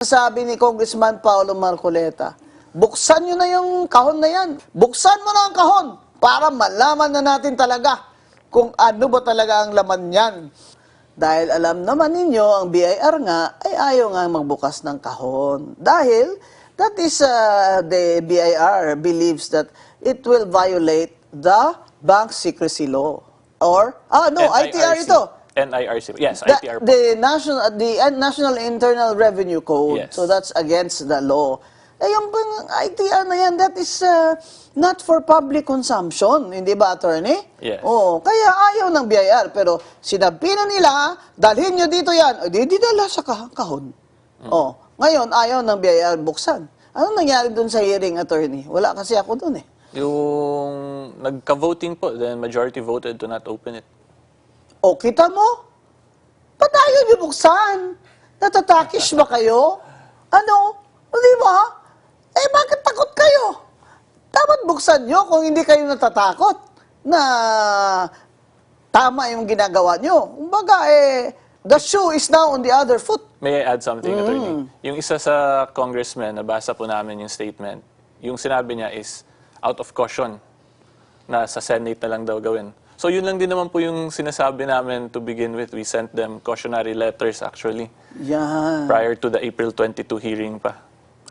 Sabi ni Congressman Paulo Marcoleta, buksan nyo na yung kahon na yan. Buksan mo na ang kahon para malaman na natin talaga kung ano ba talaga ang laman yan. Dahil alam naman ninyo, ang BIR nga ay ayaw nga magbukas ng kahon. Dahil that is the BIR believes that it will violate the Bank Secrecy Law. Or, ITR ito. NIRC. Yes, The, ITR po. the National Internal Revenue Code. Yes. So that's against the law. Eh, yung ITR na yan, that is not for public consumption. Hindi ba, attorney? Yes. Oo, kaya ayaw ng BIR. Pero sinabi na nila, dalhin nyo dito yan. Di dinala sa kahon. Oh, ngayon, ayaw ng BIR buksan. Ano nangyari dun sa hearing, attorney? Wala kasi ako dun eh. Yung nagka-voting po, then majority voted to not open it. O, kita mo? Ba't ayaw niyo buksan? Natatakish ba kayo? Ano? O, di ba? Eh, bakit takot kayo? Dapat buksan niyo kung hindi kayo natatakot na tama yung ginagawa niyo. Kumbaga, the shoe is now on the other foot. May I add something, attorney? Yung isa sa congressman, nabasa po namin yung statement, yung sinabi niya is out of caution na sa Senate na lang daw gawin. So yun lang din naman po yung sinasabi namin to begin with. We sent them cautionary letters actually Yan. prior to the April 22 hearing pa.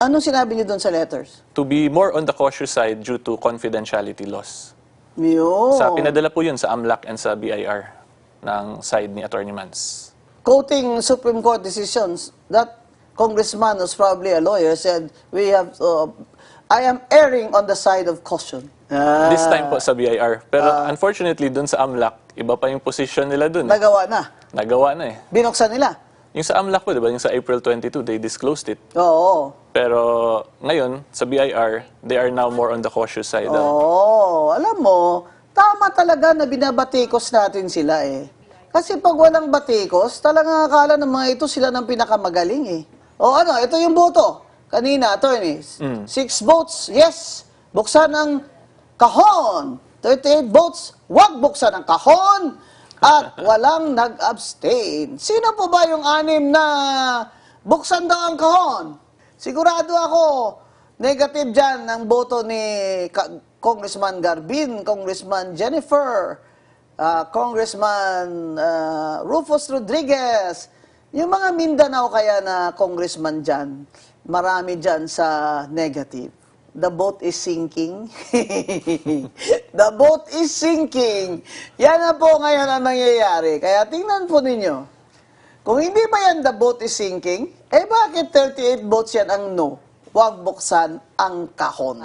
Anong sinabi niyo doon sa letters? To be more on the cautious side due to confidentiality loss. Yun. Sa pinadala po yun sa AMLAC and sa BIR ng side ni Attorney Mans. Quoting Supreme Court decisions, that congressman who's probably a lawyer said, I am erring on the side of caution. This time po sa BIR. Pero unfortunately, dun sa AMLAC, iba pa yung position nila dun. Nagawa na. Nagawa na eh. Binuksan nila. Yung sa AMLAC po, di ba? Yung sa April 22, they disclosed it. Oo. Pero ngayon, sa BIR, they are now more on the cautious side. Oo. Alam mo, tama talaga na binabatikos natin sila eh. Kasi pag walang batikos, talagang akala ng mga ito sila ng pinakamagaling eh. O ano, ito yung boto. Kanina, attorneys. 6 votes, yes. Buksan ang kahon. 38 votes, wag buksan ang kahon. At walang nag-abstain. Sino po ba yung 6 na buksan daw ang kahon? Sigurado ako, negative dyan ang boto ni Congressman Garbin, Congressman Jennifer, Congressman Rufus Rodriguez, yung mga Mindanao kaya na congressman dyan, marami dyan sa negative. The boat is sinking. The boat is sinking. Yan na po ngayon ang nangyayari. Kaya tingnan po ninyo. Kung hindi ba yan the boat is sinking, bakit 38 votes yan ang no? Huwag buksan ang kahon.